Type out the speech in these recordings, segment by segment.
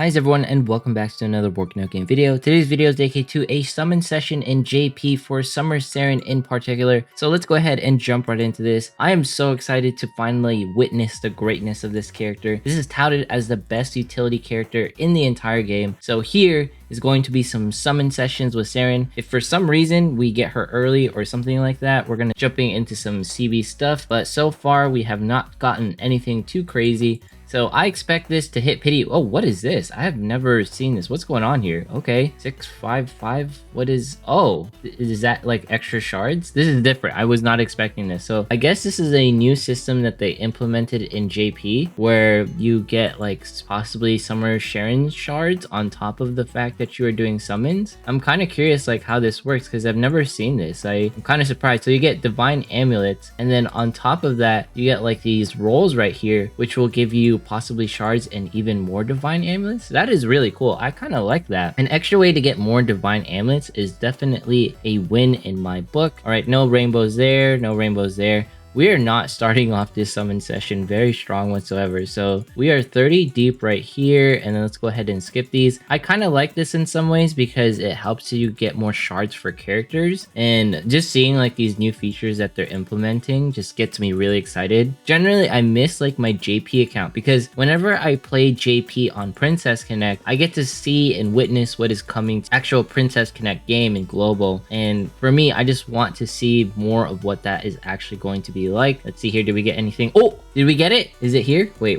Hi everyone and welcome back to another working out game video. Today's video is dedicated to a summon session in JP for Summer Saren in particular. So let's go ahead and jump right into this. I am so excited to finally witness the greatness of this character. This is touted as the best utility character in the entire game. So here is going to be some summon sessions with Saren. If for some reason we get her early or something like that, we're gonna jumping into some CB stuff. But so far we have not gotten anything too crazy. So I expect this to hit pity. Oh, what is this? I have never seen this. What's going on here? Okay, 655. What is? Oh, is that like extra shards? This is different. I was not expecting this. So I guess this is a new system that they implemented in JP where you get like possibly Summer Saren shards on top of the fact that you are doing summons. I'm kind of curious like how this works because I've never seen this. I'm kind of surprised. So you get divine amulets, and then on top of that you get like these rolls right here, which will give you possibly shards and even more divine amulets. That is really cool. I kind of like that. An extra way to get more divine amulets is definitely a win in my book. All right, no rainbows there, no rainbows there. We are not starting off this summon session very strong whatsoever. So we are 30 deep right here, and then let's go ahead and skip these. I kind of like this in some ways because it helps you get more shards for characters, and just seeing like these new features that they're implementing just gets me really excited. Generally, I miss like my JP account because whenever I play JP on Princess Connect, I get to see and witness what is coming to actual Princess Connect game and global. And for me, I just want to see more of what that is actually going to be like. Let's see here. Did we get anything? Oh, did we get it? Is it here? Wait.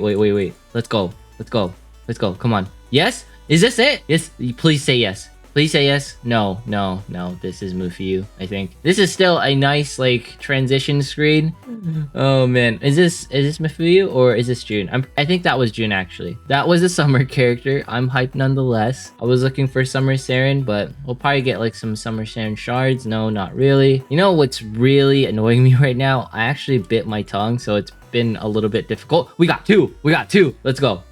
Let's go. Come on. Yes? Is this it? Yes. Please say yes. Please say yes. No. This is Mufiu, I think. This is still a nice like transition screen. Oh man. Is this Mufiu or is this June? I think that was June actually. That was a summer character. I'm hyped nonetheless. I was looking for Summer Saren, but we'll probably get like some Summer Saren shards. No, not really. You know what's really annoying me right now? I actually bit my tongue, so it's been a little bit difficult. We got two. Let's go.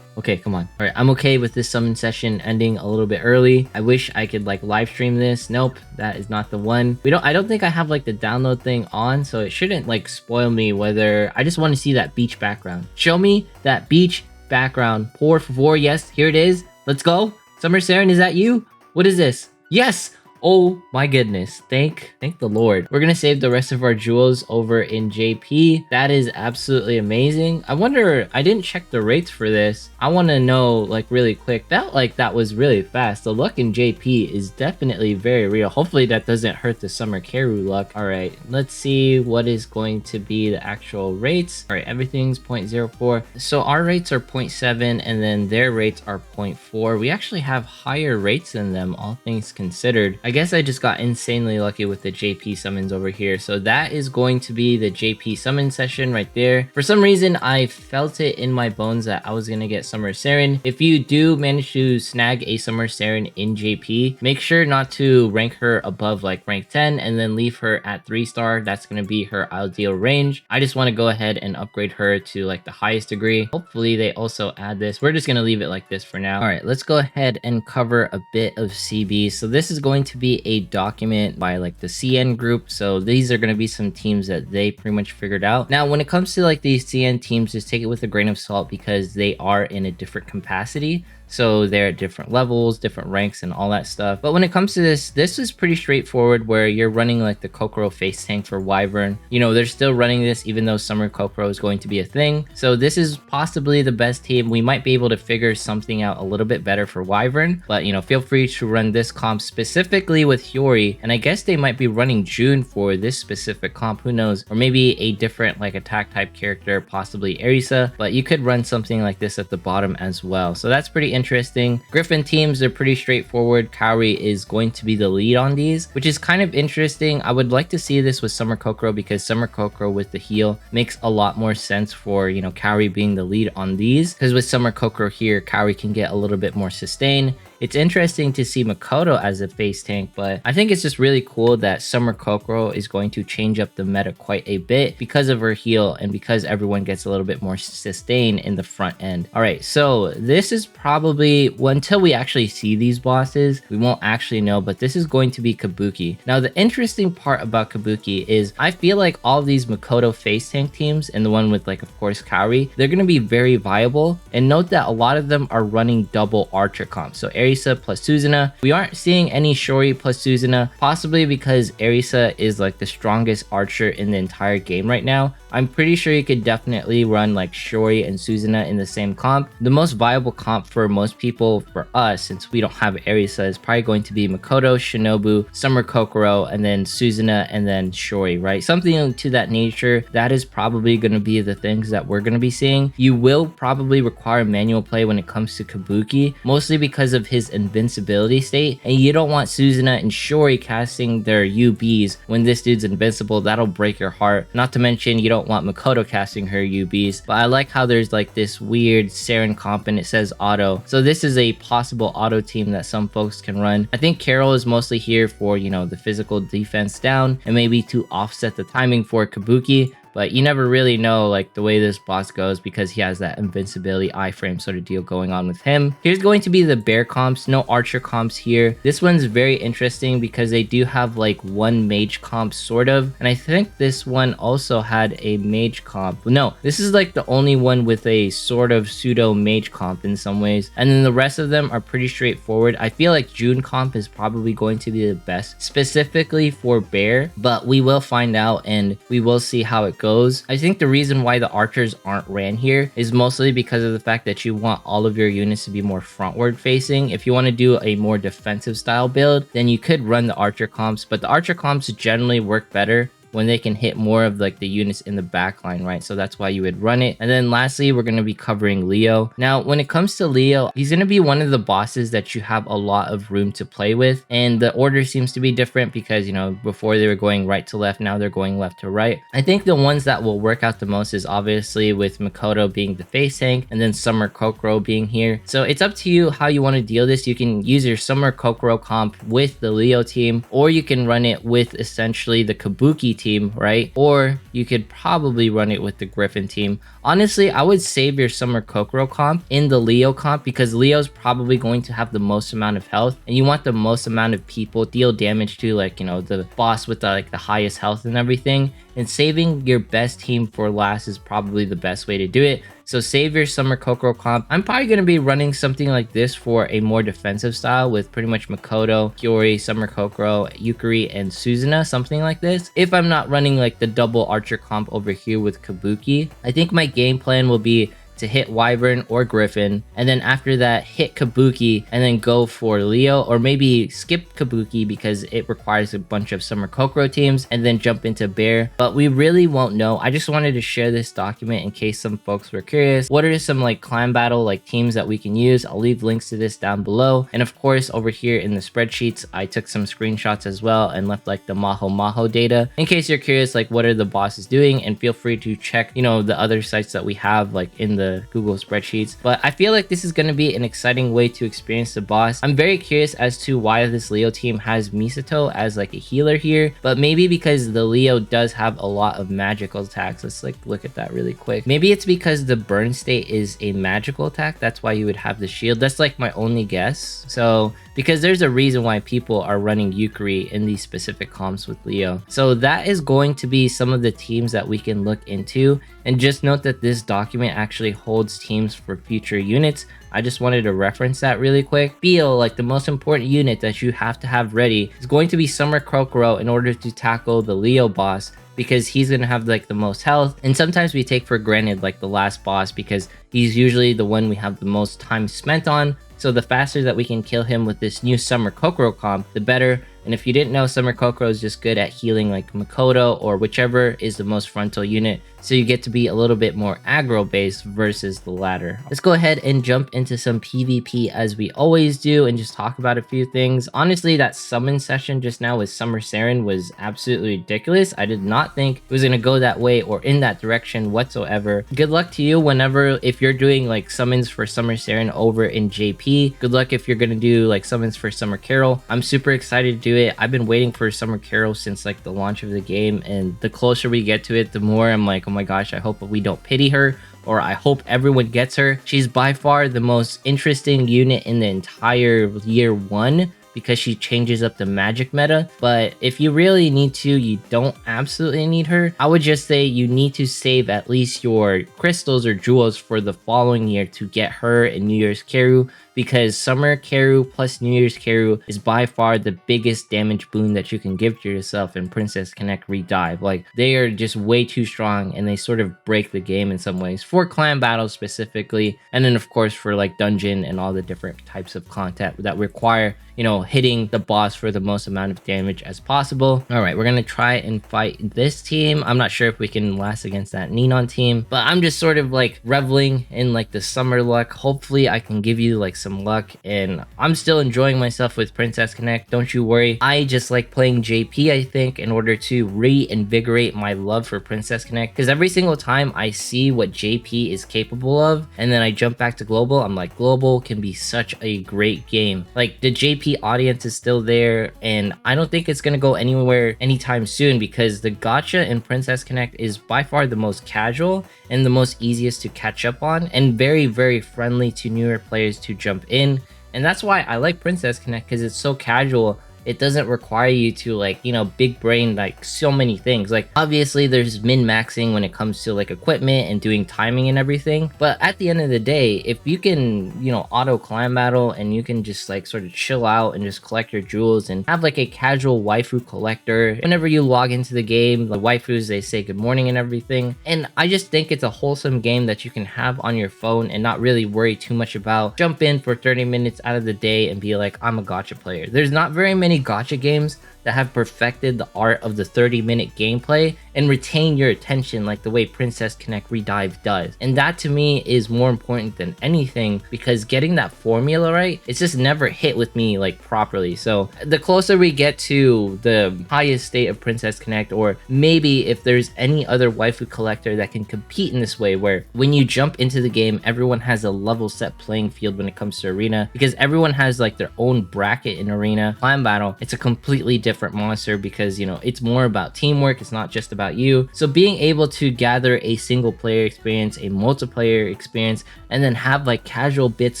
Okay, come on. All right, I'm okay with this summon session ending a little bit early. I wish I could like live stream this. Nope, that is not the one. I don't think I have like the download thing on, so it shouldn't like spoil me whether I just want to see that beach background. Show me that beach background. Por favor. Yes, here it is. Let's go. Summer Saren, is that you? What is this? Yes. Oh my goodness. Thank the Lord. We're gonna save the rest of our jewels over in JP. That is absolutely amazing. I wonder, I didn't check the rates for this. I want to know like really quick. That was really fast. The luck in JP is definitely very real. Hopefully that doesn't hurt the Summer Karu luck. All right, let's see what is going to be the actual rates. All right, everything's 0.04. So our rates are 0.7 and then their rates are 0.4. We actually have higher rates than them, all things considered. I guess I just got insanely lucky with the JP summons over here. So that is going to be the JP summon session right there. For some reason, I felt it in my bones that I was going to get Summer Saren. If you do manage to snag a Summer Saren in JP, make sure not to rank her above like rank 10 and then leave her at 3-star. That's going to be her ideal range. I just want to go ahead and upgrade her to like the highest degree. Hopefully they also add this. We're just going to leave it like this for now. All right, let's go ahead and cover a bit of CB. So this is going to be a document by like the CN group. So these are going to be some teams that they pretty much figured out. Now, when it comes to like these CN teams, just take it with a grain of salt because they are in a different capacity. So they're at different levels, different ranks and all that stuff. But when it comes to this is pretty straightforward where you're running like the Kokoro face tank for Wyvern. You know, they're still running this even though Summer Kokoro is going to be a thing. So this is possibly the best team. We might be able to figure something out a little bit better for Wyvern. But, you know, feel free to run this comp specifically with Hiyori. And I guess they might be running June for this specific comp. Who knows? Or maybe a different like attack type character, possibly Erisa. But you could run something like this at the bottom as well. So that's pretty interesting. Griffin teams are pretty straightforward. Kaori is going to be the lead on these, which is kind of interesting. I would like to see this with Summer Kokoro because Summer Kokoro with the heal makes a lot more sense for, you know, Kaori being the lead on these. Because with Summer Kokoro here, Kaori can get a little bit more sustain. It's interesting to see Makoto as a face tank, but I think it's just really cool that Summer Kokoro is going to change up the meta quite a bit because of her heal and because everyone gets a little bit more sustain in the front end. All right, so this is probably, well, until we actually see these bosses, we won't actually know, but this is going to be Kabuki. Now, the interesting part about Kabuki is I feel like all these Makoto face tank teams and the one with, like, of course, Kaori, they're going to be very viable. And note that a lot of them are running double archer comps. So Erisa plus Suzuna. We aren't seeing any Shori plus Suzuna, possibly because Erisa is like the strongest archer in the entire game right now. I'm pretty sure you could definitely run like Shori and Suzuna in the same comp. The most viable comp for most people, for us, since we don't have Erisa, is probably going to be Makoto, Shinobu, Summer Kokoro, and then Suzuna, and then Shori, right? Something to that nature. That is probably going to be the things that we're going to be seeing. You will probably require manual play when it comes to Kabuki, mostly because of his invincibility state, and you don't want Suzuna and Shori casting their UBs when this dude's invincible. That'll break your heart. Not to mention, you don't want Makoto casting her UBs, but I like how there's like this weird Saren comp and it says auto. So this is a possible auto team that some folks can run. I think Carol is mostly here for, you know, the physical defense down and maybe to offset the timing for Kabuki. But you never really know like the way this boss goes because he has that invincibility iframe sort of deal going on with him. Here's going to be the bear comps, no archer comps here. This one's very interesting because they do have like one mage comp sort of. And I think this one also had a mage comp. No, this is like the only one with a sort of pseudo mage comp in some ways. And then the rest of them are pretty straightforward. I feel like June comp is probably going to be the best specifically for bear, but we will find out and we will see how it goes. I think the reason why the archers aren't ran here is mostly because of the fact that you want all of your units to be more frontward facing. If you want to do a more defensive style build, then you could run the archer comps, but the archer comps generally work better when they can hit more of like the units in the back line, right? So that's why you would run it. And then lastly, we're going to be covering Leo. Now, when it comes to Leo, he's going to be one of the bosses that you have a lot of room to play with. And the order seems to be different because, you know, before they were going right to left, now they're going left to right. I think the ones that will work out the most is obviously with Makoto being the face tank and then Summer Kokoro being here. So it's up to you how you want to deal this. You can use your Summer Kokoro comp with the Leo team, or you can run it with essentially the Kabuki team, right? Or you could probably run it with the Griffin team. Honestly, I would save your Summer Kokoro comp in the Leo comp because Leo's probably going to have the most amount of health and you want the most amount of people deal damage to, like, you know, the boss with the, like, the highest health and everything. And saving your best team for last is probably the best way to do it. So save your Summer Kokoro comp. I'm probably going to be running something like this for a more defensive style with pretty much Makoto, Kyori, Summer Kokoro, Yukari, and Suzuna, something like this. If I'm not running like the double archer comp over here with Kabuki, I think my game plan will be to hit Wyvern or Griffin, and then after that hit Kabuki and then go for Leo, or maybe skip Kabuki because it requires a bunch of Summer Kokoro teams and then jump into Bear. But we really won't know. I just wanted to share this document in case some folks were curious. What are some like clan battle like teams that we can use? I'll leave links to this down below, and of course over here in the spreadsheets I took some screenshots as well and left like the Maho data in case you're curious like what are the bosses doing. And feel free to check, you know, the other sites that we have like in the Google spreadsheets. But I feel like this is going to be an exciting way to experience the boss. I'm very curious as to why this Leo team has Misato as like a healer here, but maybe because the Leo does have a lot of magical attacks. Let's like look at that really quick. Maybe it's because the burn state is a magical attack, that's why you would have the shield. That's like my only guess. So because there's a reason why people are running Yukari in these specific comps with Leo. So that is going to be some of the teams that we can look into. And just note that this document actually holds teams for future units. I just wanted to reference that really quick. Feel like the most important unit that you have to have ready is going to be Summer Kokoro in order to tackle the Leo boss, because he's gonna have like the most health. And sometimes we take for granted like the last boss because he's usually the one we have the most time spent on. So the faster that we can kill him with this new Summer Kokoro comp, the better. And if you didn't know, Summer Kokoro is just good at healing like Makoto or whichever is the most frontal unit. so you get to be a little bit more aggro based versus the latter. Let's go ahead and jump into some PvP as we always do and just talk about a few things. Honestly, that summon session just now with Summer Saren was absolutely ridiculous. I did not think it was going to go that way or in that direction whatsoever. Good luck to you whenever, if you're doing like summons for Summer Saren over in JP. Good luck if you're going to do like summons for Summer Carol. I'm super excited to do it. I've been waiting for Summer Carol since like the launch of the game, and the closer we get to it, the more I'm like, oh my gosh, I hope we don't pity her, or I hope everyone gets her. She's by far the most interesting unit in the entire year 1 because she changes up the magic meta. But if you really need to, you don't absolutely need her. I would just say you need to save at least your crystals or jewels for the following year to get her in New Year's Karu, because Summer Karu plus New Year's Karu is by far the biggest damage boon that you can give to yourself in Princess Connect Redive. Like, they are just way too strong, and they sort of break the game in some ways, for clan battles specifically, and then of course for like dungeon and all the different types of content that require, you know, hitting the boss for the most amount of damage as possible. All right, we're gonna try and fight this team. I'm not sure if we can last against that Ninon team, but I'm just sort of like reveling in like the summer luck. Hopefully I can give you like some luck, and I'm still enjoying myself with Princess Connect, don't you worry. I just like playing JP, I think, in order to reinvigorate my love for Princess Connect, because every single time I see what JP is capable of and then I jump back to global, I'm like, global can be such a great game. Like, the JP audience is still there, and I don't think it's gonna go anywhere anytime soon, because the gacha in Princess Connect is by far the most casual and the most easiest to catch up on, and very, very friendly to newer players to jump in. And that's why I like Princess Connect, because it's so casual. It doesn't require you to, like, you know, big brain like so many things. Like, obviously there's min-maxing when it comes to like equipment and doing timing and everything, but at the end of the day, if you can, you know, auto clan battle and you can just like sort of chill out and just collect your jewels and have like a casual waifu collector whenever you log into the game, the waifus, they say good morning and everything. And I just think it's a wholesome game that you can have on your phone and not really worry too much about. Jump in for 30 minutes out of the day and be like, I'm a gacha player. There's not very many gacha games that have perfected the art of the 30-minute gameplay and retain your attention like the way Princess Connect Redive does. And that to me is more important than anything, because getting that formula right, it's just never hit with me like properly. So the closer we get to the highest state of Princess Connect, or maybe if there's any other waifu collector that can compete in this way, where when you jump into the game, everyone has a level set playing field when it comes to arena, because everyone has like their own bracket in arena. Clan battle, it's a completely different monster, because, you know, it's more about teamwork, it's not just about you. So being able to gather a single player experience, a multiplayer experience, and then have like casual bits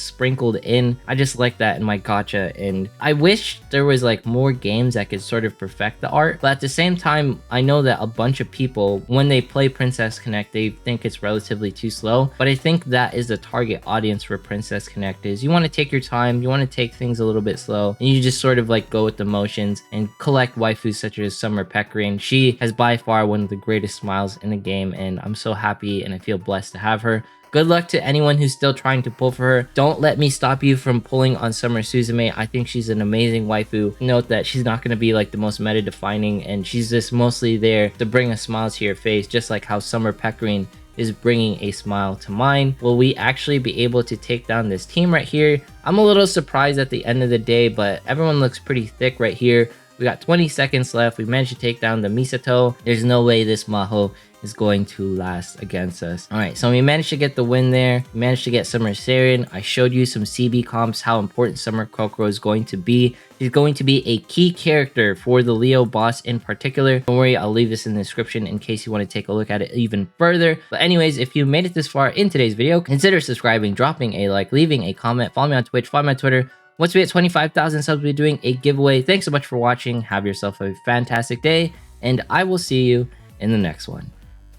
sprinkled in, I just like that in my gacha. And I wish there was like more games that could sort of perfect the art, but at the same time, I know that a bunch of people, when they play Princess Connect, they think it's relatively too slow. But I think that is the target audience for Princess Connect, is you want to take your time, you want to take things a little bit slow, and you just sort of like go with the motions and collect waifus such as Summer Pekarine. She has by far one of the greatest smiles in the game, and I'm so happy and I feel blessed to have her. Good luck to anyone who's still trying to pull for her. Don't let me stop you from pulling on Summer Suzume. I think she's an amazing waifu. Note that she's not going to be like the most meta defining, and she's just mostly there to bring a smile to your face, just like how Summer Pekarine is bringing a smile to mine. Will we actually be able to take down this team right here? I'm a little surprised at the end of the day, but everyone looks pretty thick right here. We got 20 seconds left. We managed to take down the Misato. There's no way this Maho is going to last against us. All right, so we managed to get the win there. We managed to get Summer Saren. I showed you some CB comps, how important Summer Kokoro is going to be. He's going to be a key character for the Leo boss in particular. Don't worry, I'll leave this in the description in case you want to take a look at it even further. But anyways, if you made it this far in today's video, consider subscribing, dropping a like, leaving a comment, follow me on Twitch, follow me on Twitter. Once we hit 25,000 subs, we'll be doing a giveaway. Thanks so much for watching. Have yourself a fantastic day, and I will see you in the next one.